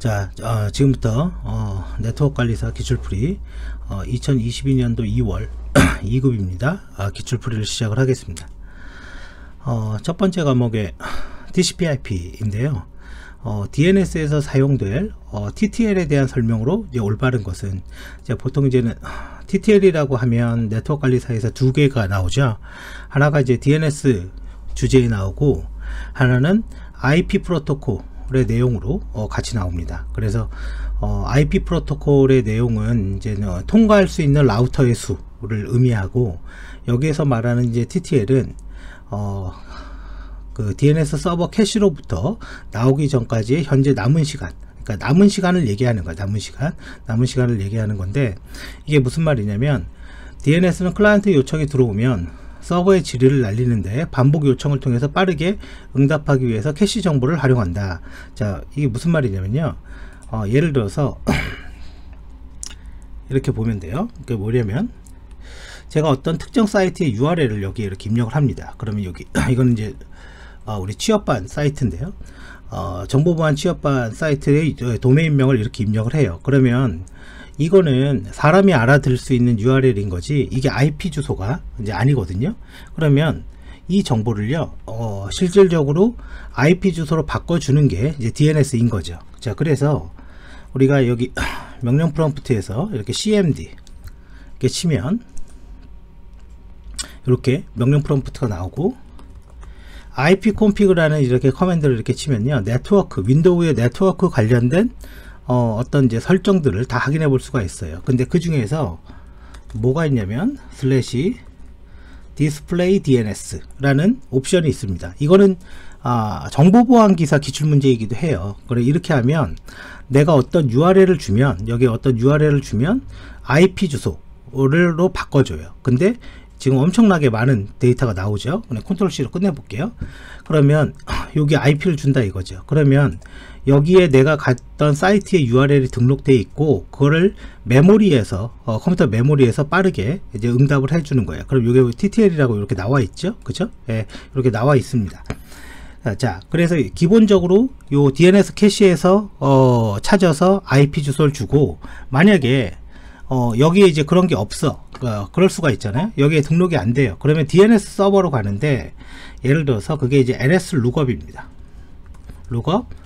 자, 지금부터 네트워크 관리사 기출풀이 2022년도 2월 2급입니다. 기출풀이를 시작을 하겠습니다. 첫 번째 과목에 TCP/IP인데요. DNS에서 사용될 TTL에 대한 설명으로 이제 올바른 것은 보통 이제는 TTL이라고 하면 네트워크 관리사에서 두 개가 나오죠. 하나가 이제 DNS 주제에 나오고 하나는 IP 프로토콜의 내용으로 같이 나옵니다. 그래서 IP 프로토콜의 내용은 이제 통과할 수 있는 라우터의 수를 의미하고, 여기에서 말하는 이제 TTL은 그 DNS 서버 캐시로부터 나오기 전까지 현재 남은 시간, 그러니까 남은 시간을 얘기하는 거야. 남은 시간을 얘기하는 건데, 이게 무슨 말이냐면 DNS는 클라이언트 요청이 들어오면 서버의 지리를 날리는데 반복 요청을 통해서 빠르게 응답하기 위해서 캐시 정보를 활용한다. 자, 이게 무슨 말이냐면요, 예를 들어서 이렇게 보면 돼요. 그게 뭐냐면, 제가 어떤 특정 사이트의 URL을 여기에 이렇게 입력을 합니다. 그러면 여기 이거는 이제 우리 취업반 사이트인데요. 정보보안 취업반 사이트의 도메인명을 이렇게 입력을 해요. 그러면 이거는 사람이 알아들을 수 있는 URL인 거지, 이게 IP 주소가 이제 아니거든요. 그러면 이 정보를요, 실질적으로 IP 주소로 바꿔주는 게 이제 DNS인 거죠. 자, 그래서 우리가 여기 명령 프롬프트에서 이렇게 CMD 이렇게 치면 이렇게 명령 프롬프트가 나오고, IP config라는 이렇게 커맨드를 이렇게 치면요, 네트워크, 윈도우의 네트워크 관련된 어떤 이제 설정들을 다 확인해 볼 수가 있어요. 근데 그 중에서 뭐가 있냐면 display DNS 라는 옵션이 있습니다. 이거는 정보보안 기사 기출문제이기도 해요. 그래, 이렇게 하면 내가 어떤 URL을 주면, 여기에 어떤 URL을 주면 IP 주소로 바꿔줘요. 근데 지금 엄청나게 많은 데이터가 나오죠. 그냥 컨트롤 C로 끝내볼게요. 그러면 여기 IP를 준다 이거죠. 그러면 여기에 내가 갔던 사이트의 URL이 등록되어 있고, 그거를 메모리에서 컴퓨터 메모리에서 빠르게 이제 응답을 해주는 거예요. 그럼 이게 TTL이라고 이렇게 나와 있죠, 그죠? 예, 이렇게 나와 있습니다. 자, 그래서 기본적으로 요 DNS 캐시에서 찾아서 IP 주소를 주고, 만약에 여기에 이제 그런 게 없어, 그럴 수가 있잖아요. 여기에 등록이 안 돼요. 그러면 DNS 서버로 가는데, 예를 들어서 그게 이제 ls 룩업입니다. 룩업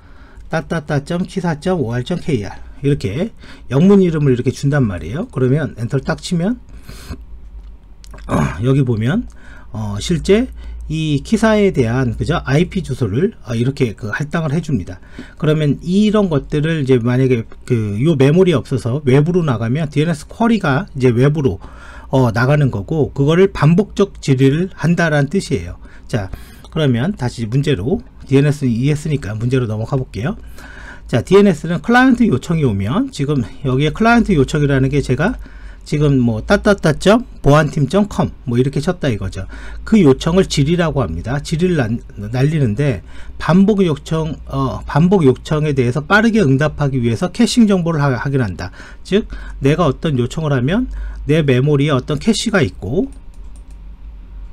.kisa.or.kr 이렇게 영문 이름을 이렇게 준단 말이에요. 그러면 엔터를 딱 치면 여기 보면 실제 이 키사에 대한 그죠 IP 주소를 이렇게 할당을 해줍니다. 그러면 이런 것들을 이제 만약에 요 메모리 없어서 외부로 나가면 DNS 쿼리가 이제 외부로 나가는 거고, 그거를 반복적 질의를 한다라는 뜻이에요. 자, 그러면 다시 문제로, DNS는 이해했으니까 문제로 넘어가 볼게요. 자, DNS는 클라이언트 요청이 오면, 지금 여기에 클라이언트 요청이라는 게 제가 지금 뭐 bo안팀.com 뭐 이렇게 쳤다 이거죠. 그 요청을 질이라고 합니다. 질을 날리는데 반복 요청에 대해서 빠르게 응답하기 위해서 캐싱 정보를 확인한다. 즉, 내가 어떤 요청을 하면 내 메모리에 어떤 캐시가 있고,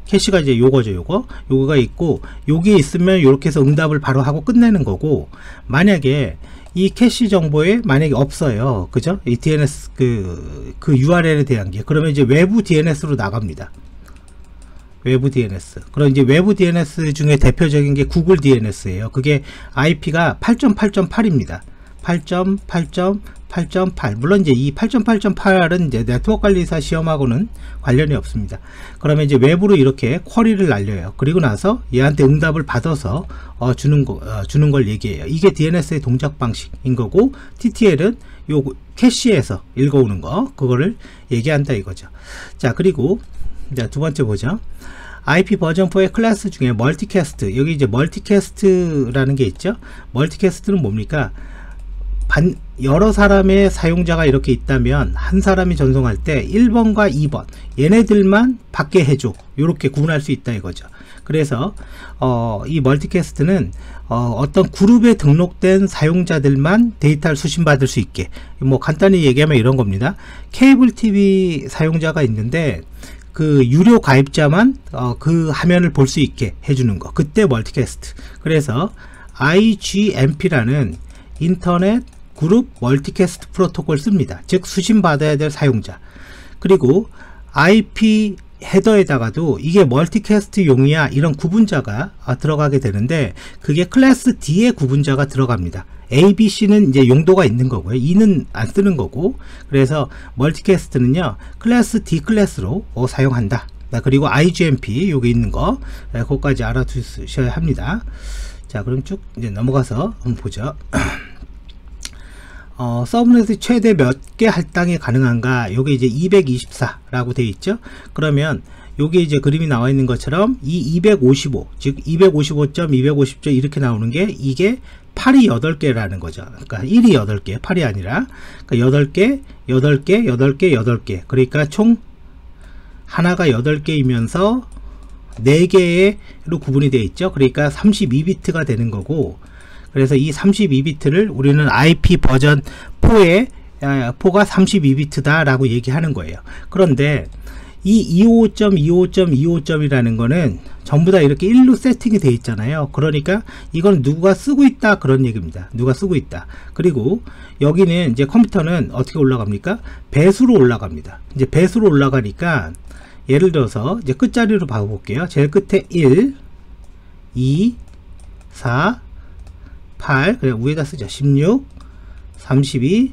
캐시가 이제 요거죠. 요거가 있고, 여기에 있으면 이렇게 해서 응답을 바로 하고 끝내는 거고, 만약에 이 캐시 정보에 만약에 없어요, 그죠? 이 DNS 그 URL에 대한 게, 그러면 이제 외부 DNS로 나갑니다. 외부 DNS. 그럼 이제 외부 DNS 중에 대표적인 게 구글 DNS예요. 그게 IP가 8.8.8입니다. 8.8.8. 물론 이제 이 8.8.8은 이제 네트워크 관리사 시험하고는 관련이 없습니다. 그러면 이제 외부로 이렇게 쿼리를 날려요. 그리고 나서 얘한테 응답을 받아서 주는 걸 얘기해요. 이게 DNS의 동작 방식인 거고, TTL은 요 캐시에서 읽어오는 거, 그거를 얘기한다 이거죠. 자, 그리고 자, 두 번째 보죠. IP 버전4의 클래스 중에 멀티캐스트, 여기 이제 멀티캐스트라는 게 있죠. 멀티캐스트는 뭡니까? 여러 사람의 사용자가 이렇게 있다면 한 사람이 전송할 때 1번과 2번 얘네들만 받게 해줘, 이렇게 구분할 수 있다 이거죠. 그래서 이 멀티캐스트는 어떤 그룹에 등록된 사용자들만 데이터를 수신받을 수 있게, 뭐 간단히 얘기하면 이런 겁니다. 케이블 TV 사용자가 있는데 그 유료 가입자만 그 화면을 볼 수 있게 해주는 거, 그때 멀티캐스트. 그래서 IGMP라는 인터넷 그룹 멀티캐스트 프로토콜 씁니다. 즉 수신 받아야 될 사용자. 그리고 IP 헤더에다가도 이게 멀티캐스트 용이야 이런 구분자가 들어가게 되는데 그게 클래스 D의 구분자가 들어갑니다. A, B, C는 이제 용도가 있는 거고요. E는 안 쓰는 거고, 그래서 멀티캐스트는요 클래스 D 클래스로 사용한다. 그리고 IGMP 요게 있는 거 그거까지 알아두셔야 합니다. 자, 그럼 쭉 이제 넘어가서 한번 보죠. 서브넷이 최대 몇 개 할당이 가능한가? 요게 이제 224라고 되어 있죠. 그러면 요게 이제 그림이 나와 있는 것처럼 이 255, 즉 255.250점 이렇게 나오는 게 이게 8이 8개라는 거죠. 그러니까 1이 8개, 8이 아니라 그러니까 8개, 8개, 8개, 8개. 그러니까 총 하나가 8개이면서 4개로 구분이 되어 있죠. 그러니까 32비트가 되는 거고, 그래서 이 32비트를 우리는 IP 버전 4에 4가 32비트다 라고 얘기하는 거예요. 그런데 이 25.25.25점이라는 거는 전부 다 이렇게 1로 세팅이 되어 있잖아요. 그러니까 이건 누가 쓰고 있다 그런 얘기입니다. 누가 쓰고 있다. 그리고 여기는 이제 컴퓨터는 어떻게 올라갑니까? 배수로 올라갑니다. 이제 배수로 올라가니까 예를 들어서 이제 끝자리로 봐볼게요. 제일 끝에 1, 2, 4, 8, 그냥 위에다 쓰자. 16, 32,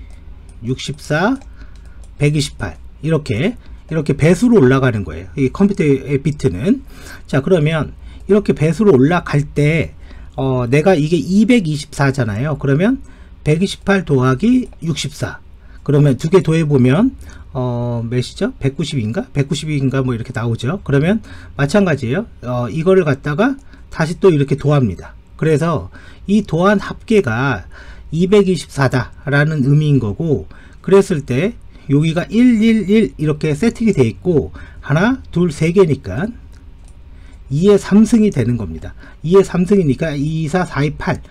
64, 128 이렇게 배수로 올라가는 거예요. 이 컴퓨터의 비트는. 자, 그러면 이렇게 배수로 올라갈 때 내가 이게 224잖아요. 그러면 128 더하기 64, 그러면 두 개 더해 보면 몇이죠? 190인가? 192인가 뭐 이렇게 나오죠. 그러면 마찬가지예요. 이거를 갖다가 다시 또 이렇게 더합니다. 그래서 이 더한 합계가 224다 라는 의미인 거고, 그랬을 때 여기가 111 이렇게 세팅이 되어 있고 하나, 둘, 세 개니까 2의 3승이 되는 겁니다. 2의 3승이니까 2, 4, 4, 2, 8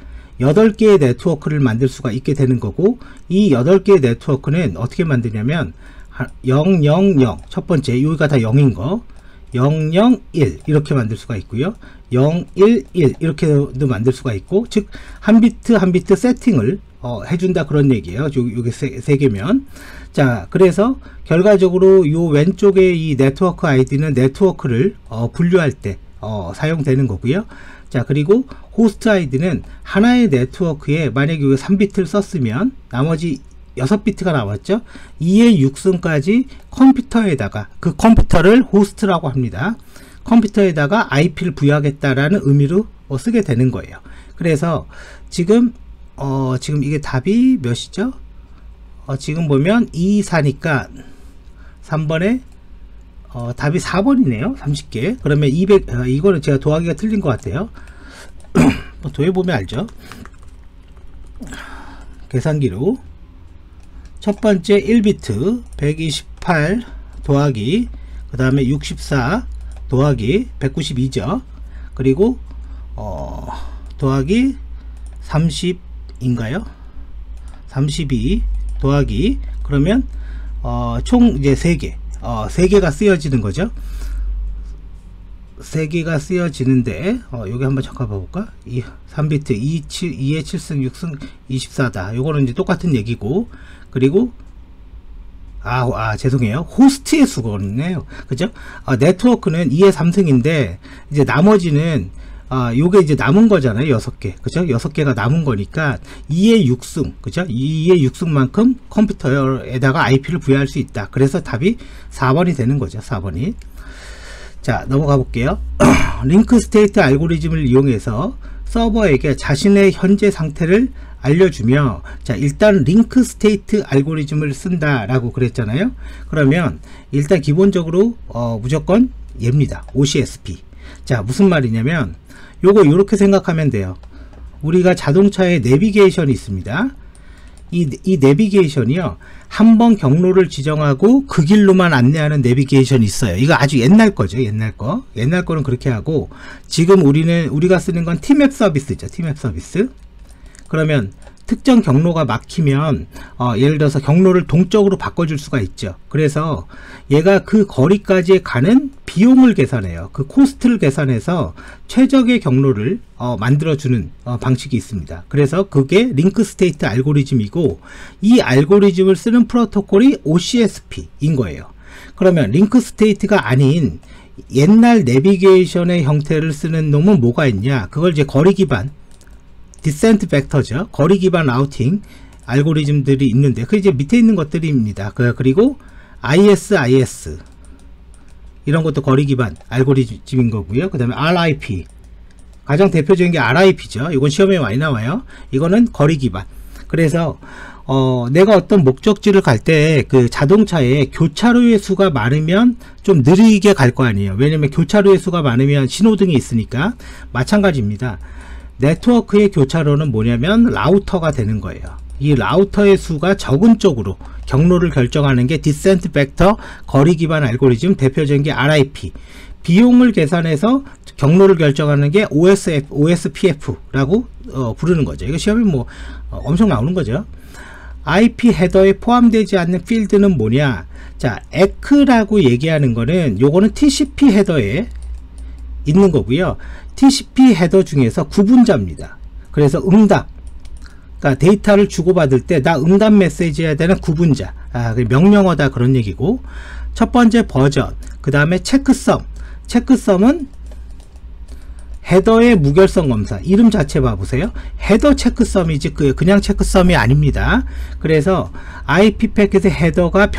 8개의 네트워크를 만들 수가 있게 되는 거고, 이 8개의 네트워크는 어떻게 만드냐면 0, 0, 0 첫 번째 여기가 다 0인 거 0, 0, 1 이렇게 만들 수가 있고요. 0, 1, 1 이렇게도 만들 수가 있고, 즉 한 비트 한 비트 세팅을 해준다 그런 얘기예요. 요게 세 개면. 자, 그래서 결과적으로 요 왼쪽에 이 네트워크 아이디는 네트워크를 분류할 때 사용되는 거고요. 자, 그리고 호스트 아이디는 하나의 네트워크에 만약에 3비트를 썼으면 나머지 6비트가 나왔죠. 2의 6승까지 컴퓨터에다가, 그 컴퓨터를 호스트라고 합니다. 컴퓨터에다가 IP를 부여하겠다라는 의미로 쓰게 되는 거예요. 그래서 지금 이게 답이 몇이죠? 지금 보면 2, 4니까 3번에 답이 4번이네요. 30개. 그러면 200, 이거는 제가 더하기가 틀린 것 같아요. 더해보면 알죠. 계산기로 첫 번째 1비트 128 더하기 그 다음에 64 더하기 192죠. 그리고 더하기 30인가요? 32 더하기, 그러면 총 이제 3개 3개가 쓰여지는 거죠. 3개가 쓰여지는데 여기 한번 잠깐 봐볼까? 3비트 2의 7승 6승 24다. 요거는 이제 똑같은 얘기고, 그리고 죄송해요. 호스트의 수거네요. 그죠? 네트워크는 2의 3승인데 이제 나머지는 요게 이제 남은 거잖아요. 6개. 그죠? 6개가 남은 거니까 2의 6승. 그죠? 2의 6승만큼 컴퓨터에다가 IP를 부여할 수 있다. 그래서 답이 4번이 되는 거죠. 4번이. 자, 넘어가 볼게요. 링크 스테이트 알고리즘을 이용해서 서버에게 자신의 현재 상태를 알려주며, 자, 일단 링크 스테이트 알고리즘을 쓴다 라고 그랬잖아요. 그러면 일단 기본적으로 무조건 얘입니다. OCSP. 자, 무슨 말이냐면 요거 이렇게 생각하면 돼요. 우리가 자동차에 내비게이션이 있습니다. 이 내비게이션이요, 한번 경로를 지정하고 그 길로만 안내하는 내비게이션이 있어요. 이거 아주 옛날 거죠. 옛날 거는 그렇게 하고, 지금 우리가 쓰는 건 Tmap 서비스죠. Tmap 서비스. 그러면 특정 경로가 막히면 예를 들어서 경로를 동적으로 바꿔줄 수가 있죠. 그래서 얘가 그 거리까지 가는 비용을 계산해요. 그 코스트를 계산해서 최적의 경로를 만들어주는 방식이 있습니다. 그래서 그게 링크 스테이트 알고리즘이고, 이 알고리즘을 쓰는 프로토콜이 OCSP인 거예요. 그러면 링크 스테이트가 아닌 옛날 내비게이션의 형태를 쓰는 놈은 뭐가 있냐? 그걸 이제 거리 기반 디센트 벡터죠. 거리 기반 라우팅 알고리즘들이 있는데, 그 이제 밑에 있는 것들입니다. 그리고 IS 이런 것도 거리 기반 알고리즘인 거고요. 그 다음에 RIP, 가장 대표적인 게 RIP죠. 이건 시험에 많이 나와요. 이거는 거리 기반. 그래서 내가 어떤 목적지를 갈 때 그 자동차에 교차로의 수가 많으면 좀 느리게 갈 거 아니에요. 왜냐면 교차로의 수가 많으면 신호등이 있으니까. 마찬가지입니다. 네트워크의 교차로는 뭐냐면 라우터가 되는 거예요. 이 라우터의 수가 적은 쪽으로 경로를 결정하는 게 디센트 벡터 거리 기반 알고리즘, 대표적인 게 RIP. 비용을 계산해서 경로를 결정하는 게 OSPF라고 부르는 거죠. 이거 시험에 뭐 엄청 나오는 거죠. IP 헤더에 포함되지 않는 필드는 뭐냐? 자, EC라고 얘기하는 거는, 요거는 TCP 헤더에 있는 거고요. TCP 헤더 중에서 구분자입니다. 그래서 응답, 그러니까 데이터를 주고받을 때 나 응답 메시지 해야 되는 구분자, 명령어다 그런 얘기고, 첫 번째 버전, 그 다음에 체크썸은 헤더의 무결성 검사, 이름 자체 봐보세요. 헤더 체크썸이지 그냥 체크썸이 아닙니다. 그래서 IP 패킷의 헤더가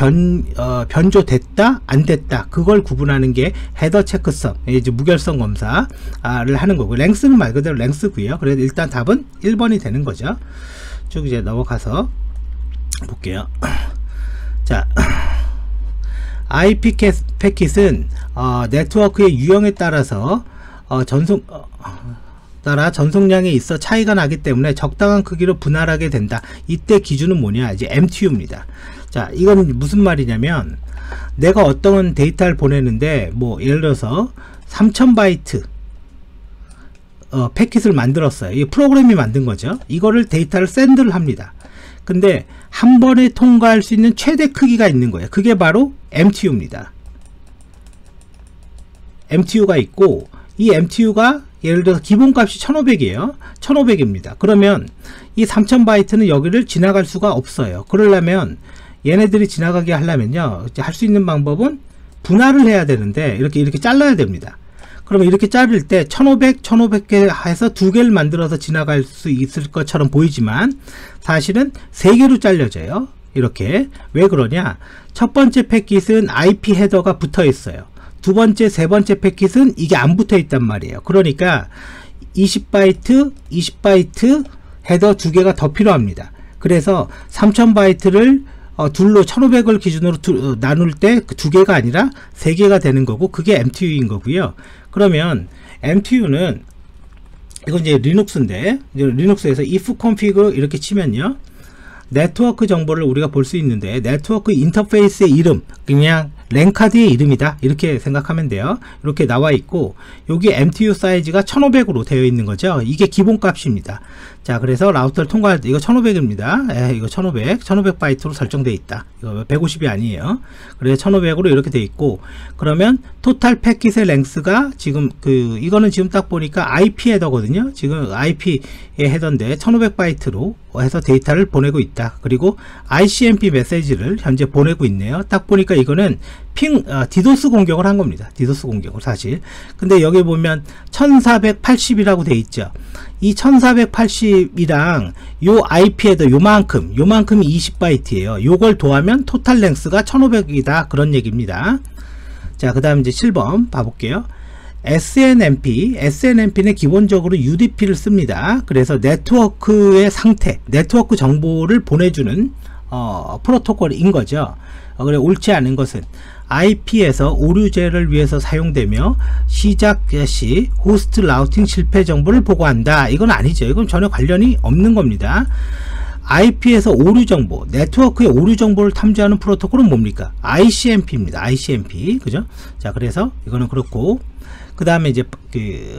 변조됐다 안 됐다, 그걸 구분하는 게 헤더 체크썸, 이제 무결성 검사를 하는 거고, 랭스는 말 그대로 랭스고요. 그래서 일단 답은 1번이 되는 거죠. 쭉 이제 넘어가서 볼게요. 자, IP 패킷은 네트워크의 유형에 따라서 전송량에 있어 차이가 나기 때문에 적당한 크기로 분할하게 된다. 이때 기준은 뭐냐? 이제 MTU입니다. 자, 이건 무슨 말이냐면, 내가 어떤 데이터를 보내는데, 뭐 예를 들어서 3000바이트 패킷을 만들었어요. 이 프로그램이 만든 거죠. 이거를 데이터를 샌드를 합니다. 근데 한 번에 통과할 수 있는 최대 크기가 있는 거예요. 그게 바로 MTU입니다. MTU가 있고, 이 MTU가 예를 들어서 기본값이 1500이에요. 1500입니다. 그러면 이 3000바이트는 여기를 지나갈 수가 없어요. 그러려면 얘네들이 지나가게 하려면요, 할 수 있는 방법은 분할을 해야 되는데, 이렇게 잘라야 됩니다. 그러면 이렇게 자를 때 1500개 해서 2개를 만들어서 지나갈 수 있을 것처럼 보이지만 사실은 3개로 잘려져요. 이렇게. 왜 그러냐? 첫 번째 패킷은 IP 헤더가 붙어 있어요. 두 번째, 세 번째 패킷은 이게 안 붙어 있단 말이에요. 그러니까 20바이트 헤더 2개가 더 필요합니다. 그래서 3000바이트를 둘로 1500을 기준으로 나눌 때 그 2개가 아니라 3개가 되는 거고, 그게 MTU인 거고요. 그러면 MTU는, 이건 이제 리눅스인데, 리눅스에서 if config 이렇게 치면요, 네트워크 정보를 우리가 볼 수 있는데, 네트워크 인터페이스의 이름, 그냥 랜카드의 이름이다, 이렇게 생각하면 돼요. 이렇게 나와 있고, 여기 MTU 사이즈가 1500으로 되어 있는 거죠. 이게 기본값입니다. 자, 그래서 라우터를 통과할 때 이거 1500입니다. 이거 1500바이트로 설정되어 있다. 이거 150이 아니에요. 그래서 1500으로 이렇게 되어 있고, 그러면 토탈 패킷의 랭스가 지금 이거는 지금 딱 보니까 IP 헤더거든요. 지금 IP의 헤더인데 1500바이트로 해서 데이터를 보내고 있다. 그리고 ICMP 메시지를 현재 보내고 있네요. 딱 보니까 이거는 디도스 공격을 한 겁니다. 디도스 공격을 사실. 근데 여기 보면 1480이라고 돼 있죠. 이 1480이랑 요 IP 헤더 요만큼이 20바이트예요. 요걸 더하면 토탈 랭스가 1500이다. 그런 얘기입니다. 자, 그 다음 이제 7번 봐볼게요. SNMP는 기본적으로 UDP를 씁니다. 그래서 네트워크의 상태, 네트워크 정보를 보내주는 프로토콜인 거죠. 그래, 옳지 않은 것은 IP에서 오류제를 위해서 사용되며 시작 시 호스트 라우팅 실패 정보를 보고한다. 이건 아니죠. 이건 전혀 관련이 없는 겁니다. IP에서 오류 정보, 네트워크의 오류 정보를 탐지하는 프로토콜은 뭡니까? ICMP입니다. ICMP. 그죠? 자, 그래서 이거는 그렇고, 그 다음에 이제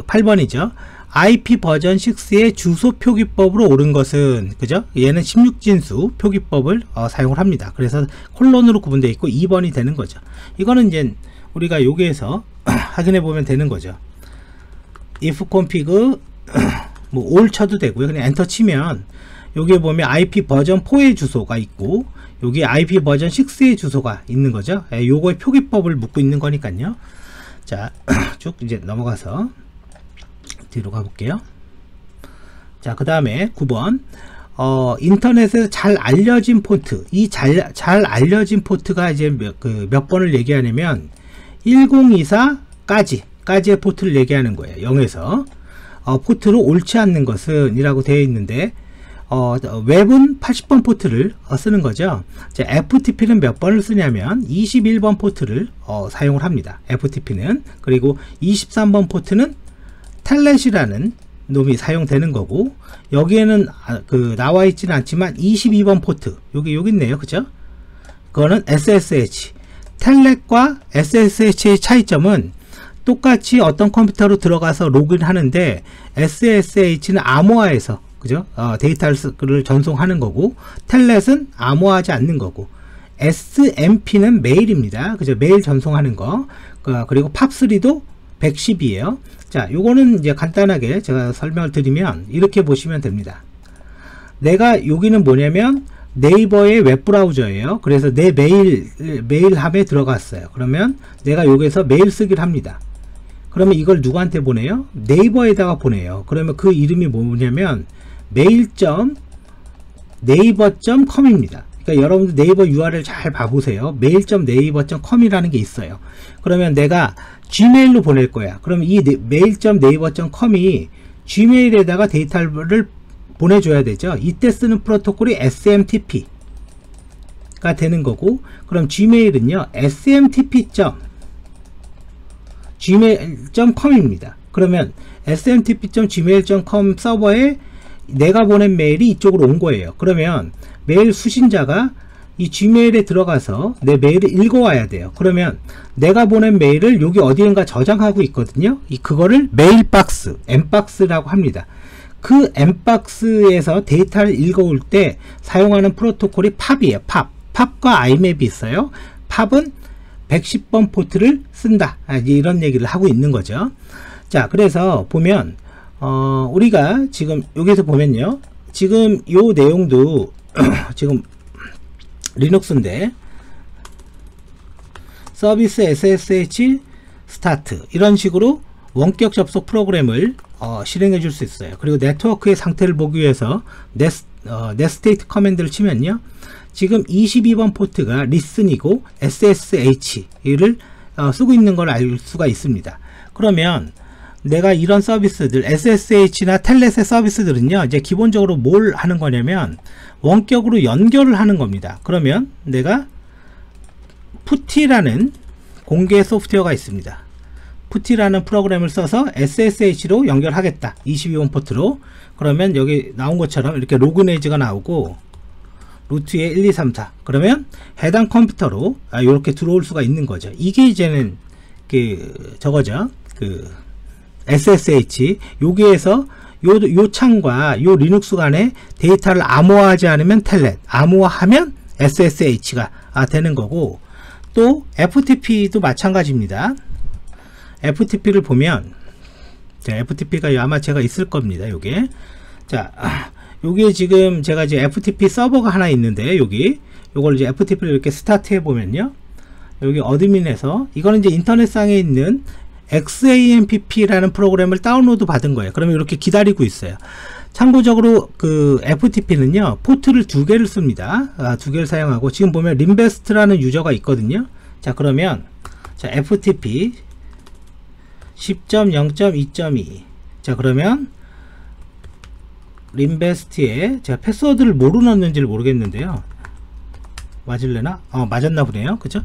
8번이죠. IP 버전 6의 주소 표기법으로 옳은 것은, 그죠? 얘는 16진수 표기법을 사용을 합니다. 그래서 콜론으로 구분되어 있고 2번이 되는 거죠. 이거는 이제 우리가 여기에서 확인해 보면 되는 거죠. if config 뭐 all 쳐도 되고요. 그냥 엔터 치면 여기에 보면 IP 버전 4의 주소가 있고 여기 IP 버전 6의 주소가 있는 거죠. 요거의 표기법을 묻고 있는 거니까요. 자, 쭉 이제 넘어가서 뒤로 가볼게요. 자, 그 다음에 9번 인터넷에서 잘 알려진 포트. 이 잘 알려진 포트가 이제 몇 번을 얘기하냐면 1024까지의 포트를 얘기하는 거예요. 0에서 포트로 옳지 않는 것은 이라고 되어 있는데 웹은 80번 포트를 쓰는 거죠. 자, FTP는 몇 번을 쓰냐면 21번 포트를 사용을 합니다. FTP는. 그리고 23번 포트는 텔넷이라는 놈이 사용되는 거고, 여기에는 나와 있지는 않지만 22번 포트 여기 있네요. 그죠? 그거는 SSH. 텔넷과 SSH의 차이점은 똑같이 어떤 컴퓨터로 들어가서 로그인 하는데 SSH는 암호화해서, 그죠? 데이터를 전송하는 거고, 텔넷은 암호화하지 않는 거고, SMP는 메일입니다. 그죠? 메일 전송하는 거. 그리고 팝3도 110이에요. 자, 요거는 이제 간단하게 제가 설명을 드리면 이렇게 보시면 됩니다. 내가 여기는 뭐냐면 네이버의 웹브라우저예요. 그래서 내 메일함에 들어갔어요. 그러면 내가 여기서 메일 쓰기를 합니다. 그러면 이걸 누구한테 보내요? 네이버에다가 보내요. 그러면 그 이름이 뭐냐면 mail.naver.com입니다. 그러니까 여러분들 네이버 URL 잘 봐보세요. mail.naver.com이라는 게 있어요. 그러면 내가 gmail로 보낼 거야. 그럼 이 mail.naver.com이 gmail에다가 데이터를 보내줘야 되죠. 이때 쓰는 프로토콜이 SMTP가 되는 거고, 그럼 gmail은요 smtp.gmail.com입니다. 그러면 smtp.gmail.com 서버에 내가 보낸 메일이 이쪽으로 온 거예요. 그러면 메일 수신자가 이 gmail에 들어가서 내 메일을 읽어와야 돼요. 그러면 내가 보낸 메일을 여기 어디엔가 저장하고 있거든요. 그거를 메일박스, m박스라고 합니다. 그 m박스에서 데이터를 읽어올 때 사용하는 프로토콜이 팝이에요. 팝과 IMAP이 있어요. 팝은 110번 포트를 쓴다, 이런 얘기를 하고 있는 거죠. 자, 그래서 보면 우리가 지금 여기서 보면요, 지금 요 내용도 지금 리눅스인데 서비스 SSH 스타트 이런 식으로 원격 접속 프로그램을 실행해 줄 수 있어요. 그리고 네트워크의 상태를 보기 위해서 넷스테이트 커맨드를 치면요, 지금 22번 포트가 리슨이고 SSH를 쓰고 있는 걸 알 수가 있습니다. 그러면 내가 이런 서비스들, SSH나 텔넷의 서비스들은요, 이제 기본적으로 뭘 하는 거냐면 원격으로 연결을 하는 겁니다. 그러면 내가 PuTTY라는 공개 소프트웨어가 있습니다. PuTTY라는 프로그램을 써서 SSH로 연결하겠다, 22번 포트로. 그러면 여기 나온 것처럼 이렇게 로그인 에이지가 나오고 루트에 1, 2, 3, 4, 그러면 해당 컴퓨터로 이렇게 들어올 수가 있는 거죠. 이게 이제는 저거죠. SSH, 여기에서 요 창과 요 리눅스 간에 데이터를 암호화하지 않으면 텔넷, 암호화하면 SSH가 되는 거고, 또 FTP도 마찬가지입니다. FTP를 보면, 자, FTP가 아마 제가 있을 겁니다. 요게. 자, 요게 지금 제가 이제 FTP 서버가 하나 있는데, 요걸 이제 FTP를 이렇게 스타트 해 보면요, 여기 어드민에서, 이거는 이제 인터넷상에 있는 XAMPP라는 프로그램을 다운로드 받은 거예요. 그러면 이렇게 기다리고 있어요. 참고적으로 FTP는요, 포트를 2개를 씁니다. 2개를 사용하고, 지금 보면 림베스트라는 유저가 있거든요. 자, 그러면 자, FTP 10.0.2.2. 자, 그러면 림베스트에 제가 패스워드를 뭐로 넣었는지를 모르겠는데요. 맞을래나? 맞았나 보네요. 그죠?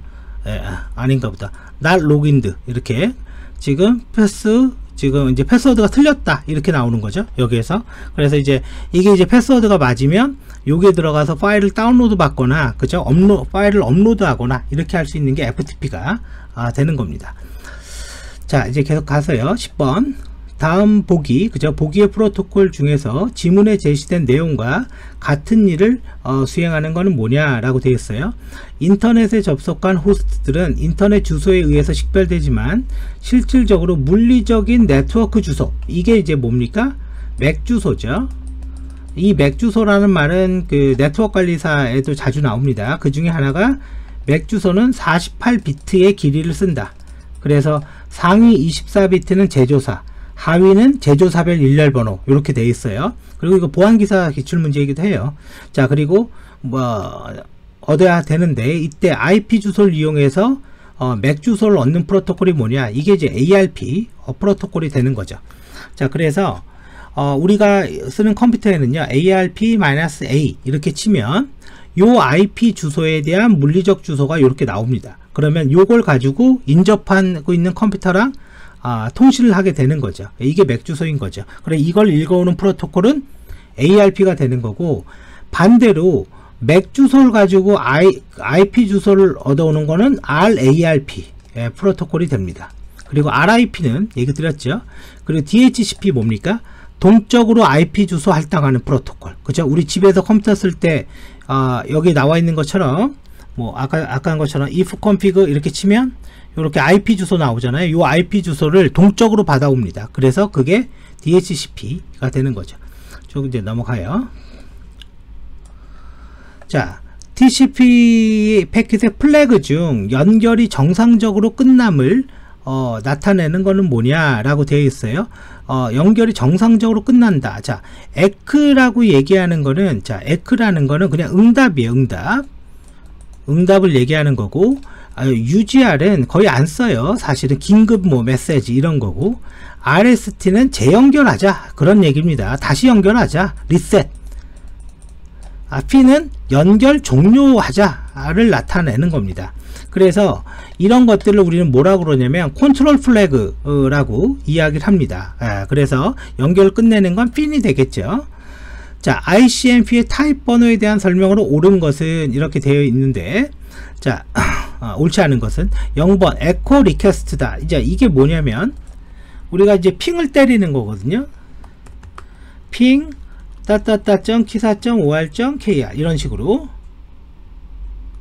아닌가 보다. not logged 이렇게 지금 지금 이제 패스워드가 틀렸다 이렇게 나오는 거죠, 여기에서. 그래서 이제 이게 이제 패스워드가 맞으면 여기에 들어가서 파일을 다운로드 받거나, 그죠, 파일을 업로드 하거나 이렇게 할 수 있는 게 FTP가 되는 겁니다. 자, 이제 계속 가서요, 10번 다음 보기, 그죠? 보기의 프로토콜 중에서 지문에 제시된 내용과 같은 일을 수행하는 것은 뭐냐라고 되어 있어요. 인터넷에 접속한 호스트들은 인터넷 주소에 의해서 식별되지만 실질적으로 물리적인 네트워크 주소, 이게 이제 뭡니까? 맥 주소죠. 이 맥 주소라는 말은 그 네트워크 관리사에도 자주 나옵니다. 그 중에 하나가 맥 주소는 48비트의 길이를 쓴다. 그래서 상위 24비트는 제조사, 하위는 제조사별 일렬번호, 이렇게 되어 있어요. 그리고 이거 보안기사 기출문제이기도 해요. 자, 그리고 뭐 얻어야 되는데, 이때 IP 주소를 이용해서 맥 주소를 얻는 프로토콜이 뭐냐, 이게 이제 ARP 프로토콜이 되는 거죠. 자, 그래서 우리가 쓰는 컴퓨터에는요, ARP-A 이렇게 치면 요 IP 주소에 대한 물리적 주소가 이렇게 나옵니다. 그러면 요걸 가지고 인접하고 있는 컴퓨터랑 통신을 하게 되는 거죠. 이게 맥 주소인 거죠. 그래, 이걸 읽어오는 프로토콜은 ARP가 되는 거고, 반대로 맥 주소를 가지고 IP 주소를 얻어오는 거는 RARP 프로토콜이 됩니다. 그리고 RIP는 얘기 드렸죠. 그리고 DHCP 뭡니까? 동적으로 IP 주소 할당하는 프로토콜. 그죠? 우리 집에서 컴퓨터 쓸 때 여기 나와 있는 것처럼, 뭐 아까 한 것처럼 if config 이렇게 치면 이렇게 IP 주소 나오잖아요. 이 IP 주소를 동적으로 받아옵니다. 그래서 그게 DHCP가 되는 거죠. 좀 이제 넘어가요. 자, TCP 패킷의 플래그 중 연결이 정상적으로 끝남을 나타내는 거는 뭐냐라고 되어 있어요. 연결이 정상적으로 끝난다. 자, 에크라고 얘기하는 거는, 자, 에크라는 거는 그냥 응답이에요. 응답을 얘기하는 거고, UGR은 거의 안 써요. 사실은 긴급 뭐 메시지 이런 거고, RST는 재연결하자, 그런 얘기입니다. 다시 연결하자, 리셋. P는 연결 종료하자를 나타내는 겁니다. 그래서 이런 것들을 우리는 뭐라고 그러냐면 컨트롤 플래그라고 이야기를 합니다. 그래서 연결을 끝내는 건 핀이 되겠죠. 자, ICMP의 타입 번호에 대한 설명으로 옳은 것은 이렇게 되어 있는데, 자, 옳지 않은 것은 0번 에코 리퀘스트다. 이제 이게 뭐냐면 우리가 이제 핑을 때리는 거거든요. 핑 ki사.or.kr 이런 식으로.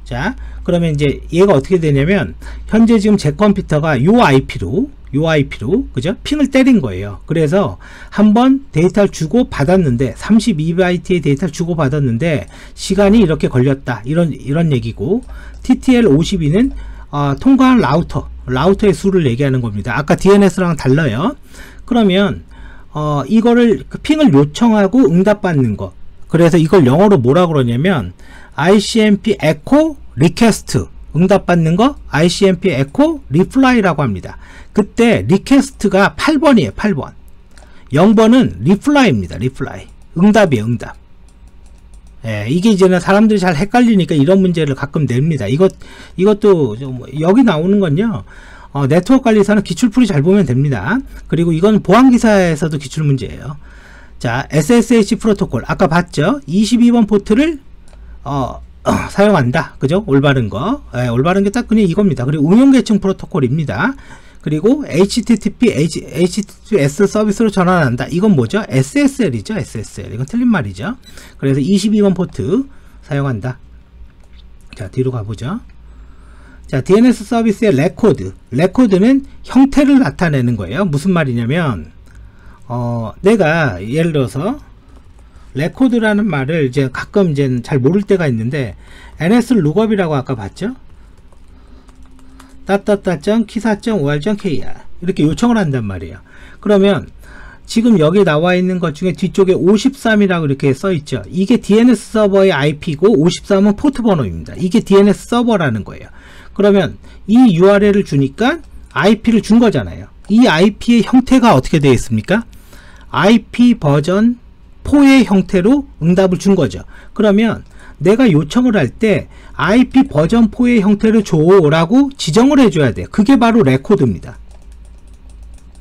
자, 그러면 이제 얘가 어떻게 되냐면 현재 지금 제 컴퓨터가 요 IP로 그죠? 핑을 때린 거예요. 그래서 한번 데이터를 주고 받았는데 32바이트의 데이터를 주고 받았는데 시간이 이렇게 걸렸다. 이런 얘기고, TTL 52는 통과한 라우터의 수를 얘기하는 겁니다. 아까 DNS랑 달라요. 그러면 이거를 핑을 요청하고 응답받는 거. 그래서 이걸 영어로 뭐라 그러냐면 ICMP echo request, 응답받는 거 ICMP echo reply라고 합니다. 그때 request가 8번이에요. 8번. 0번은 reply입니다. reply. 응답이에요. 응답. 이게 이제는 사람들이 잘 헷갈리니까 이런 문제를 가끔 냅니다. 이것도 여기 나오는 건요, 네트워크 관리사는 기출풀이 잘 보면 됩니다. 그리고 이건 보안기사에서도 기출문제예요. 자, SSH 프로토콜 아까 봤죠? 22번 포트를 사용한다. 그죠? 올바른 거. 올바른 게 딱 그냥 이겁니다. 그리고 응용계층 프로토콜입니다. 그리고 HTTPS 서비스로 전환한다. 이건 뭐죠? SSL이죠. SSL. 이건 틀린 말이죠. 그래서 22번 포트 사용한다. 자, 뒤로 가보죠. 자, DNS 서비스의 레코드는 형태를 나타내는 거예요. 무슨 말이냐면 내가 예를 들어서 레코드라는 말을 이제 가끔 이제 잘 모를 때가 있는데, NS 룩업이라고 아까 봤죠? ki사.or.kr 이렇게 요청을 한단 말이에요. 그러면 지금 여기 나와 있는 것 중에 뒤쪽에 53이라고 이렇게 써 있죠. 이게 DNS 서버의 IP고 53은 포트 번호입니다. 이게 DNS 서버라는 거예요. 그러면 이 URL을 주니까 IP를 준 거잖아요. 이 IP의 형태가 어떻게 되어 있습니까? IP 버전 4의 형태로 응답을 준 거죠. 그러면 내가 요청을 할 때 IP 버전 4의 형태를 줘라고 지정을 해줘야 돼요. 그게 바로 레코드입니다.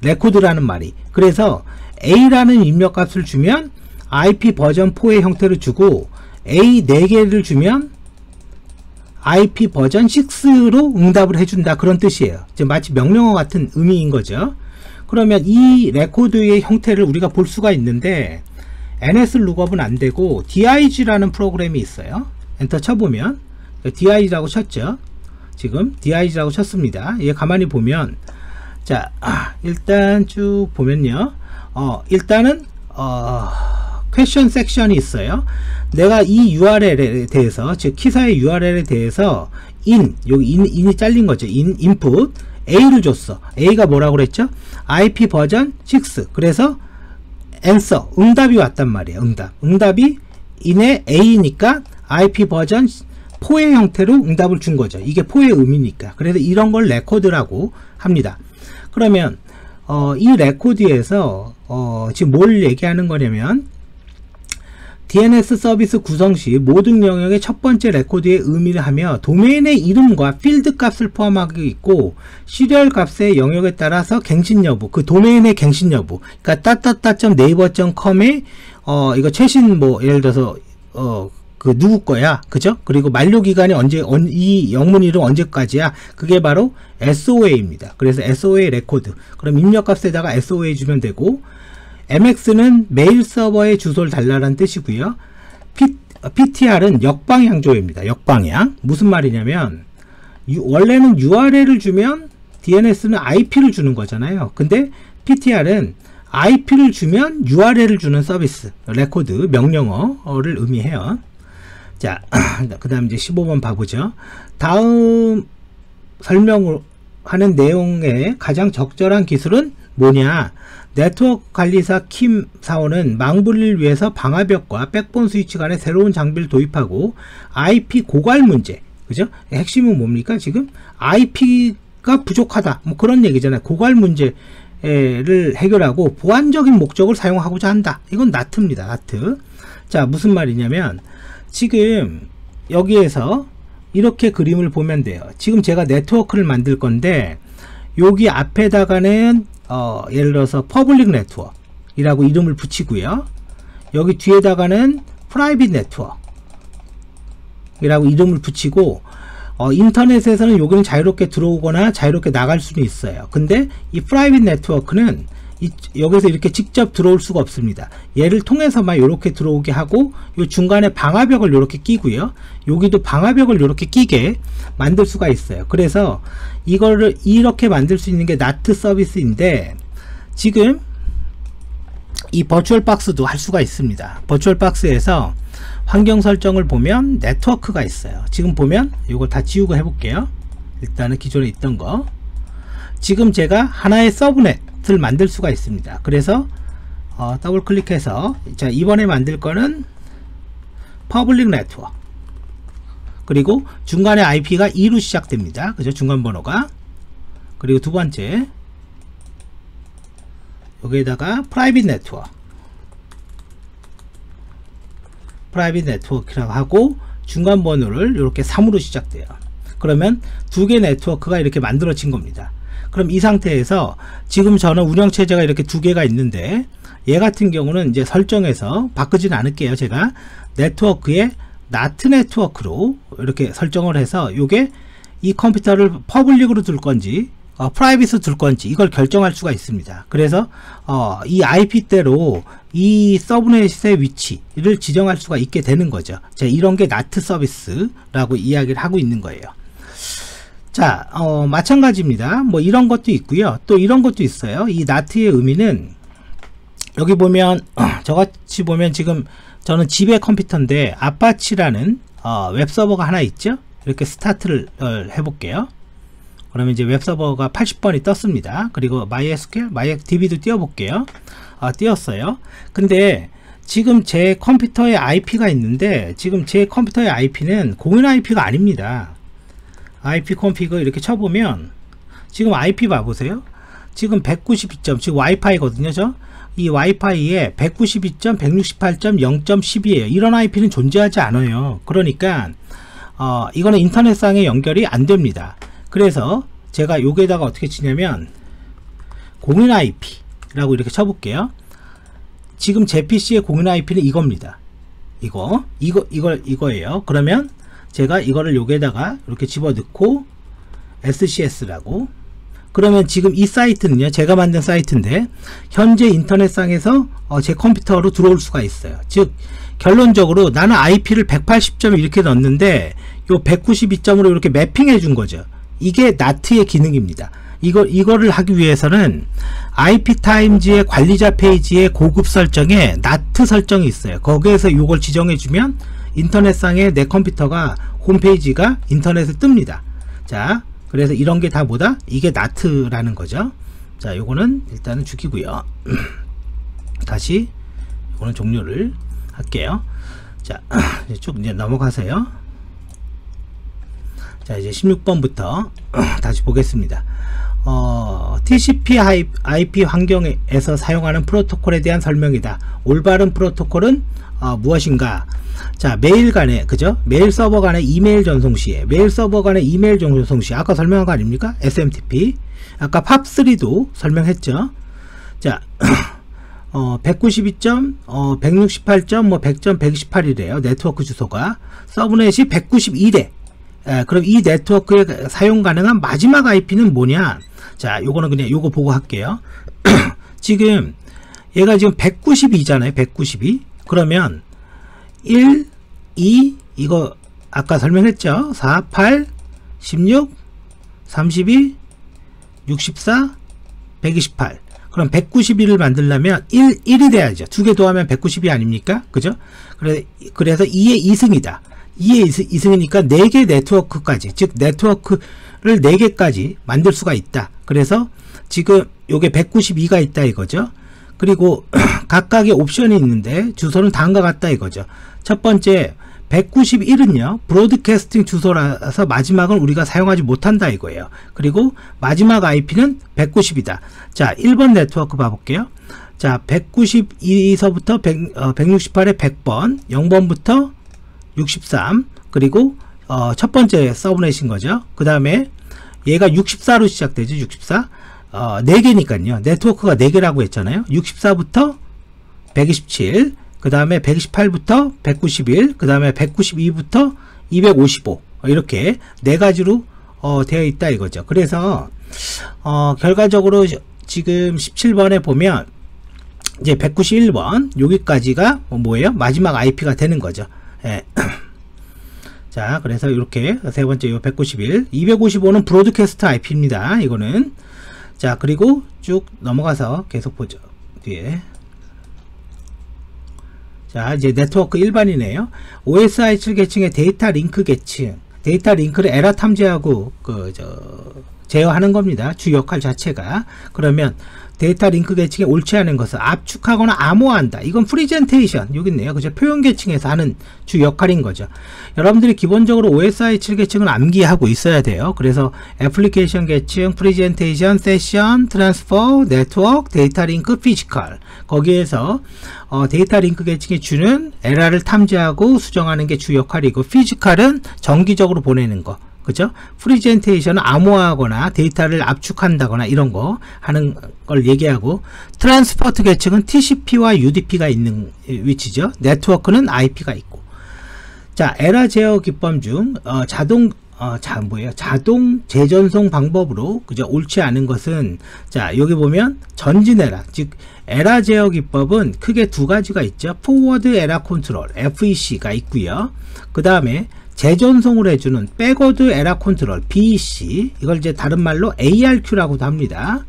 레코드라는 말이. 그래서 A라는 입력값을 주면 IP 버전 4의 형태를 주고, A 4개를 주면 IP 버전 6로 응답을 해준다. 그런 뜻이에요. 마치 명령어 같은 의미인 거죠. 그러면 이 레코드의 형태를 우리가 볼 수가 있는데 NS 룩업은 안되고 dig라는 프로그램이 있어요. 엔터 쳐보면 dig라고 쳤죠. 지금 dig라고 쳤습니다. 얘 가만히 보면 자 일단 쭉 보면요, 일단은 퀘션 섹션이 있어요. 내가 이 URL에 대해서, 즉 키사의 URL에 대해서 여기 in이 잘린 거죠. input A를 줬어. A가 뭐라고 그랬죠? IP 버전 6. 그래서 answer, 응답이 왔단 말이에요. 응답이 in의 A니까 IP 버전 4의 형태로 응답을 준 거죠. 이게 4의 의미니까. 그래서 이런 걸 레코드라고 합니다. 그러면 이 레코드에서 지금 뭘 얘기하는 거냐면, DNS 서비스 구성 시 모든 영역의 첫 번째 레코드의 의미를 하며 도메인의 이름과 필드 값을 포함하고 있고, 시리얼 값의 영역에 따라서 갱신 여부, 그 도메인의 갱신 여부, 그러니까 naver.com에 이거 최신 뭐 예를 들어서 그 누구 거야, 그죠? 그리고 만료 기간이 이 영문 이름 언제까지야? 그게 바로 SOA입니다. 그래서 SOA 레코드. 그럼 입력 값에다가 SOA 주면 되고, MX는 메일 서버의 주소를 달라는 뜻이고요. PTR은 역방향조회입니다. 역방향. 무슨 말이냐면, 원래는 URL을 주면 DNS는 IP를 주는 거잖아요. 근데 PTR은 IP를 주면 URL을 주는 서비스, 레코드, 명령어를 의미해요. 자, 그 다음 이제 15번 봐보죠. 다음 설명하는 내용의 가장 적절한 기술은 뭐냐? 네트워크 관리사 킴 사원은 망분리를 위해서 방화벽과 백본 스위치 간에 새로운 장비를 도입하고 IP 고갈 문제, 그죠? 핵심은 뭡니까? 지금 IP가 부족하다, 뭐 그런 얘기잖아요. 고갈 문제를 해결하고 보안적인 목적을 사용하고자 한다. 이건 나트입니다. 나트. 자, 무슨 말이냐면, 지금 여기에서 이렇게 그림을 보면 돼요. 지금 제가 네트워크를 만들 건데, 여기 앞에다가는 예를 들어서 퍼블릭 네트워크 이라고 이름을 붙이고요, 여기 뒤에다가는 프라이빗 네트워크 이라고 이름을 붙이고, 인터넷에서는 여기는 자유롭게 들어오거나 자유롭게 나갈 수는 있어요. 근데 이 프라이빗 네트워크는 여기서 이렇게 직접 들어올 수가 없습니다. 얘를 통해서만 이렇게 들어오게 하고, 요 중간에 방화벽을 이렇게 끼고요, 여기도 방화벽을 이렇게 끼게 만들 수가 있어요. 그래서 이거를 이렇게 만들 수 있는 게 나트 서비스인데, 지금 이 버추얼 박스도 할 수가 있습니다. 버추얼 박스에서 환경 설정을 보면 네트워크가 있어요. 지금 보면 이걸 다 지우고 해볼게요. 일단은 기존에 있던 거, 지금 제가 하나의 서브넷을 만들 수가 있습니다. 그래서 더블 클릭해서, 자, 이번에 만들 거는 퍼블릭 네트워크, 그리고 중간에 IP가 2로 시작됩니다. 그죠? 중간 번호가. 그리고 두 번째, 여기에다가 프라이빗 네트워크라고 하고, 중간 번호를 이렇게 3으로 시작돼요. 그러면 두 개 네트워크가 이렇게 만들어진 겁니다. 그럼 이 상태에서 지금 저는 운영체제가 이렇게 두 개가 있는데, 얘 같은 경우는 이제 설정해서 바꾸지는 않을게요. 제가 네트워크에 나트 네트워크로 이렇게 설정을 해서, 요게 이 컴퓨터를 퍼블릭으로 둘 건지 프라이빗으로 둘 건지 이걸 결정할 수가 있습니다. 그래서 이 IP대로 이 서브넷의 위치를 지정할 수가 있게 되는 거죠. 자, 이런 게 나트 서비스라고 이야기를 하고 있는 거예요. 자, 마찬가지입니다. 뭐 이런 것도 있고요, 또 이런 것도 있어요. 이 나트의 의미는, 여기 보면 저같이 보면 지금 저는 집의 컴퓨터인데 아파치라는 웹서버가 하나 있죠. 이렇게 스타트를 해볼게요. 그러면 이제 웹서버가 80번이 떴습니다. 그리고 MySQL, MyDB도 띄워볼게요. 띄웠어요. 근데 지금 제 컴퓨터에 IP가 있는데, 지금 제 컴퓨터의 IP는 공인 IP가 아닙니다. IP 콘피그 이렇게 쳐보면 지금 IP 봐보세요. 지금 192점, 지금 와이파이거든요. 이 와이파이에 192.168.0.12에요 이런 IP는 존재하지 않아요. 그러니까 이거는 인터넷상의 연결이 안 됩니다. 그래서 제가 여기에다가 어떻게 치냐면, 공인 IP라고 이렇게 쳐볼게요. 지금 제 PC의 공인 IP는 이겁니다. 이거예요. 그러면 제가 이거를 여기에다가 이렇게 집어넣고 SCS라고, 그러면 지금 이 사이트는요, 제가 만든 사이트인데 현재 인터넷상에서 제 컴퓨터로 들어올 수가 있어요. 즉 결론적으로 나는 IP를 180점 이렇게 넣었는데 요 192점으로 이렇게 매핑해 준 거죠. 이게 NAT의 기능입니다. 이거를 하기 위해서는 IP타임즈의 관리자 페이지의 고급 설정에 NAT 설정이 있어요. 거기에서 이걸 지정해 주면 인터넷상에 내 컴퓨터가 홈페이지가 인터넷에 뜹니다. 자, 그래서 이런 게 다 뭐다? 이게 NAT라는 거죠. 자, 요거는 일단은 죽이고요. 다시 요거는 종료를 할게요. 자, 쭉 이제 넘어가세요. 자, 이제 16번부터 다시 보겠습니다. TCP IP 환경에서 사용하는 프로토콜에 대한 설명이다. 올바른 프로토콜은 무엇인가? 자, 메일 간에, 그죠? 메일 서버 간의 이메일 전송 시에, 메일 서버 간의 이메일 전송 시, 아까 설명한 거 아닙니까? SMTP. 아까 팝3도 설명했죠. 자, 192점, 168점, 뭐 100점, 128이래요. 네트워크 주소가. 서브넷이 192래. 그럼 이 네트워크에 사용 가능한 마지막 IP는 뭐냐? 자, 요거는 그냥 요거 보고 할게요. 지금 얘가 지금 192잖아요. 192. 그러면 1, 2, 이거 아까 설명했죠. 4, 8, 16, 32, 64, 128. 그럼 192를 만들려면 1이 돼야죠. 두 개 더하면 192 아닙니까? 그죠? 그래서 2의 2승이다. 2의 2승이니까 4개 네트워크까지, 즉 네트워크를 4개까지 만들 수가 있다. 그래서 지금 요게 192가 있다 이거죠. 그리고 각각의 옵션이 있는데 주소는 다음과 같다 이거죠. 첫 번째 191은요 브로드캐스팅 주소라서 마지막은 우리가 사용하지 못한다 이거예요. 그리고 마지막 IP는 190이다. 자, 1번 네트워크 봐볼게요. 자, 192서부터 168에 100번, 0번부터 63, 그리고 첫 번째 서브넷인 거죠. 그 다음에 얘가 64로 시작되죠. 64. 4개니까요. 네트워크가 4개라고 했잖아요. 64부터 127, 그 다음에 128부터 191, 그 다음에 192부터 255, 이렇게 4가지로 되어 있다 이거죠. 그래서 결과적으로 지금 17번에 보면 이제 191번 여기까지가 뭐예요? 마지막 IP가 되는 거죠. 예. 자, 그래서 이렇게 세 번째 요 191, 255는 브로드캐스트 IP입니다. 이거는. 자, 그리고 쭉 넘어가서 계속 보죠. 뒤에. 자, 이제 네트워크 일반이네요. OSI 7계층의 데이터 링크 계층. 데이터 링크를 에라 탐지하고 제어하는 겁니다. 주 역할 자체가. 그러면 데이터 링크 계층에 옳지 않은 것을 압축하거나 암호화한다. 이건 프리젠테이션 여기 있네요. 그죠? 표현 계층에서 하는 주 역할인 거죠. 여러분들이 기본적으로 OSI 7계층을 암기하고 있어야 돼요. 그래서 애플리케이션 계층, 프리젠테이션, 세션, 트랜스퍼, 네트워크, 데이터 링크, 피지컬. 거기에서 데이터 링크 계층이 주는 에러를 탐지하고 수정하는 게 주 역할이고, 피지컬은 정기적으로 보내는 거. 그죠? 프리젠테이션은 암호화하거나 데이터를 압축한다거나 이런 거 하는 걸 얘기하고, 트랜스포트 계층은 TCP와 UDP가 있는 위치죠. 네트워크는 IP가 있고. 자, 에러 제어 기법 중 자동 재전송 방법으로, 그죠? 옳지 않은 것은, 자, 여기 보면 전진 에러, 즉 에러 제어 기법은 크게 두 가지가 있죠. 포워드 에러 컨트롤 FEC가 있고요. 그 다음에 재전송을 해주는 백워드 에러 컨트롤 BEC, 이걸 이제 다른 말로 ARQ라고도 합니다.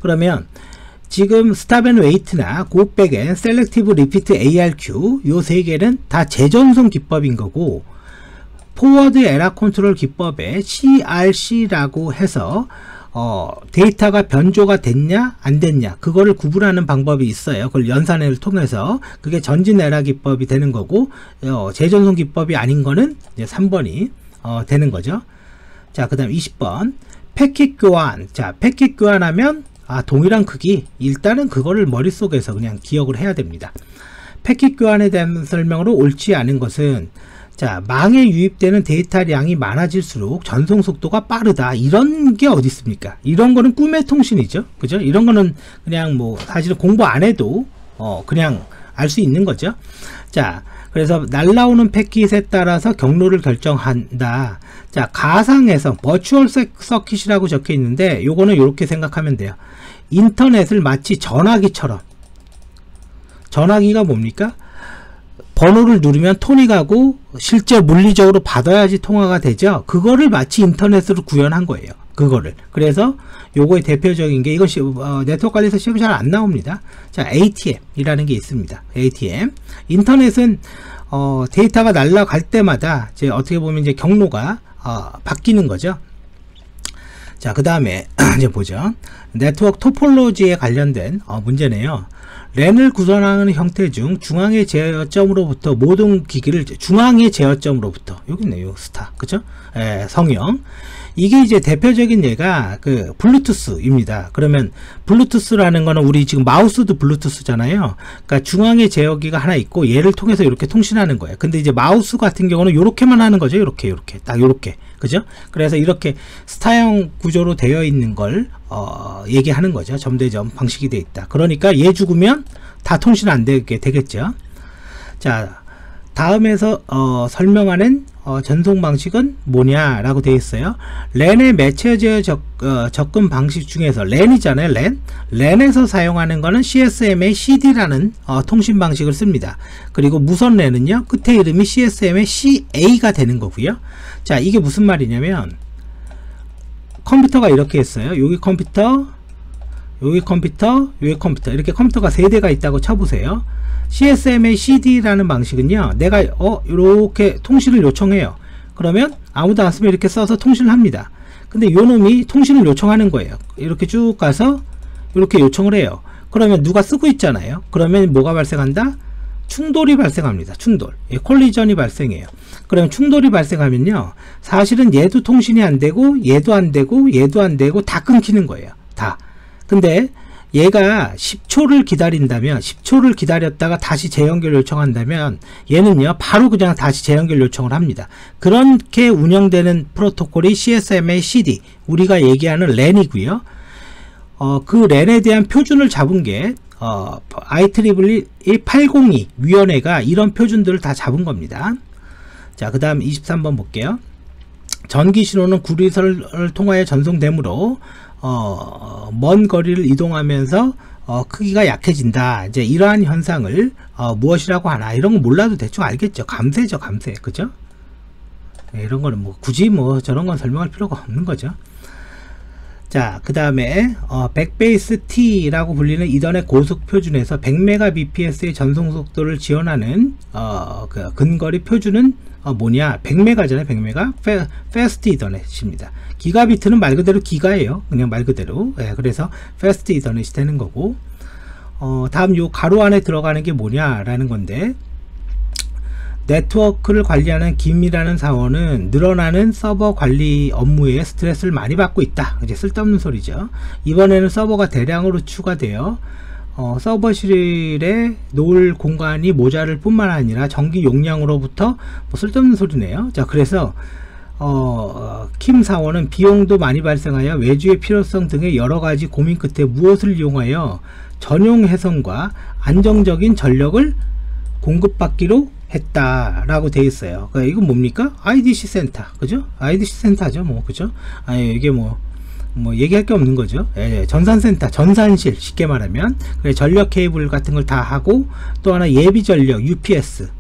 그러면 지금 스탑 앤 웨이트나 고백 앤 셀렉티브 리피트 ARQ 요 세 개는 다 재전송 기법인 거고, 포워드 에러 컨트롤 기법에 CRC라고 해서 데이터가 변조가 됐냐 안 됐냐 그거를 구분하는 방법이 있어요. 그걸 연산을 통해서. 그게 전진 에러 기법이 되는 거고, 재전송 기법이 아닌 거는 이제 3번이 되는 거죠. 자, 그 다음 20번 패킷 교환. 자, 패킷 교환하면 동일한 크기, 일단은 그거를 머릿속에서 그냥 기억을 해야 됩니다. 패킷 교환에 대한 설명으로 옳지 않은 것은, 자, 망에 유입되는 데이터량이 많아질수록 전송 속도가 빠르다. 이런 게 어디 있습니까? 이런 거는 꿈의 통신이죠. 그죠? 이런 거는 그냥 뭐 사실은 공부 안 해도 그냥 알 수 있는 거죠. 자, 그래서 날라오는 패킷에 따라서 경로를 결정한다. 자, 가상에서 버추얼 서킷이라고 적혀 있는데 요거는 이렇게 생각하면 돼요. 인터넷을 마치 전화기처럼, 전화기가 뭡니까? 번호를 누르면 톤이 가고 실제 물리적으로 받아야지 통화가 되죠. 그거를 마치 인터넷으로 구현한 거예요. 그거를. 그래서 요거의 대표적인 게 이것이 네트워크 관리에서 시험이 잘 안 나옵니다. 자, ATM이라는 게 있습니다. ATM. 인터넷은 데이터가 날아갈 때마다 이제 어떻게 보면 이제 경로가 바뀌는 거죠. 자, 그 다음에 이제 보죠. 네트워크 토폴로지에 관련된 문제네요. 랜을 구성하는 형태 중 중앙의 제어점으로부터 모든 기기를 중앙의 제어점으로부터 여기 있네요. 스타. 그죠? 성형. 이게 이제 대표적인 예가 그 블루투스입니다. 그러면 블루투스라는 거는 우리 지금 마우스도 블루투스잖아요. 그러니까 중앙에 제어기가 하나 있고 얘를 통해서 이렇게 통신하는 거예요. 근데 이제 마우스 같은 경우는 이렇게만 하는 거죠. 이렇게 딱 이렇게. 그죠? 그래서 이렇게 스타형 구조로 되어 있는 걸 얘기하는 거죠. 점대점 방식이 되어 있다. 그러니까 얘 죽으면 다 통신 안 되게 되겠죠. 자, 다음에서 설명하는 전송 방식은 뭐냐라고 되어 있어요. 랜의 매체 제어 접근 방식 중에서 랜이잖아요. 랜에서 사용하는 거는 CSMA CD라는 통신 방식을 씁니다. 그리고 무선 랜은요, 끝에 이름이 CSMA CA가 되는 거고요. 자, 이게 무슨 말이냐면 컴퓨터가 이렇게 했어요. 여기 컴퓨터, 여기 컴퓨터, 여기 컴퓨터, 이렇게 컴퓨터가 3대가 있다고 쳐보세요. CSMA CD라는 방식은요, 내가 이렇게 통신을 요청해요. 그러면 아무도 안 쓰면 이렇게 써서 통신을 합니다. 근데 요 놈이 통신을 요청하는 거예요. 이렇게 쭉 가서 이렇게 요청을 해요. 그러면 누가 쓰고 있잖아요. 그러면 뭐가 발생한다? 충돌이 발생합니다. 충돌. 콜리전이 발생해요. 그러면 충돌이 발생하면요, 사실은 얘도 통신이 안 되고 얘도 안 되고 얘도 안 되고 다 끊기는 거예요. 다. 근데 얘가 10초를 기다린다면, 10초를 기다렸다가 다시 재연결 요청한다면 얘는요 바로 그냥 다시 재연결 요청을 합니다. 그렇게 운영되는 프로토콜이 CSMA CD, 우리가 얘기하는 랜이고요. 그 랜에 대한 표준을 잡은 게 IEEE 802 위원회가 이런 표준들을 다 잡은 겁니다. 자, 그 다음 23번 볼게요. 전기 신호는 구리선을 통하여 전송되므로 먼 거리를 이동하면서 크기가 약해진다. 이제 이러한 현상을 무엇이라고 하나, 이런 거 몰라도 대충 알겠죠. 감쇄죠, 감쇄. 그죠? 네, 이런 거는 뭐 굳이 뭐 저런 건 설명할 필요가 없는 거죠. 자, 그 다음에 백베이스 T라고 불리는 이더넷 고속 표준에서 100mbps의 전송 속도를 지원하는 그 근거리 표준은 뭐냐? 100메가잖아요. 100메가 패스트 이더넷입니다. 기가비트는 말 그대로 기가예요. 그냥 말 그대로. 예, 그래서 패스트 이더넷이 되는 거고, 다음 요 가로 안에 들어가는 게 뭐냐라는 건데, 네트워크를 관리하는 김이라는 사원은 늘어나는 서버 관리 업무에 스트레스를 많이 받고 있다. 이제 쓸데없는 소리죠. 이번에는 서버가 대량으로 추가되어 서버실에 놓을 공간이 모자랄 뿐만 아니라 전기 용량으로부터 뭐 쓸데없는 소리네요. 자, 그래서 킴 사원은 비용도 많이 발생하여 외주의 필요성 등의 여러가지 고민 끝에 무엇을 이용하여 전용 해선과 안정적인 전력을 공급받기로 했다라고 되어 있어요. 그러니까 이건 뭡니까? IDC 센터, 그죠? IDC 센터죠, 뭐, 그죠? 아니, 이게 뭐 얘기할 게 없는 거죠. 예, 전산센터, 전산실, 쉽게 말하면. 그래, 전력 케이블 같은 걸 다 하고, 또 하나 예비 전력, UPS.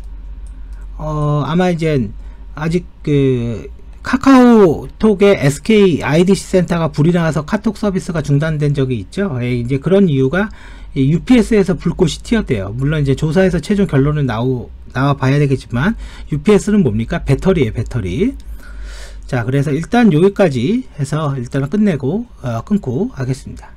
아마 이제 아직 그 카카오톡의 SK IDC 센터가 불이 나서 카톡 서비스가 중단된 적이 있죠. 예, 이제 그런 이유가 UPS에서 불꽃이 튀었대요. 물론 이제 조사에서 최종 결론은 나와 봐야 되겠지만, UPS는 뭡니까? 배터리예요, 배터리. 자, 그래서 일단 여기까지 해서 일단은 끝내고 끊고 하겠습니다.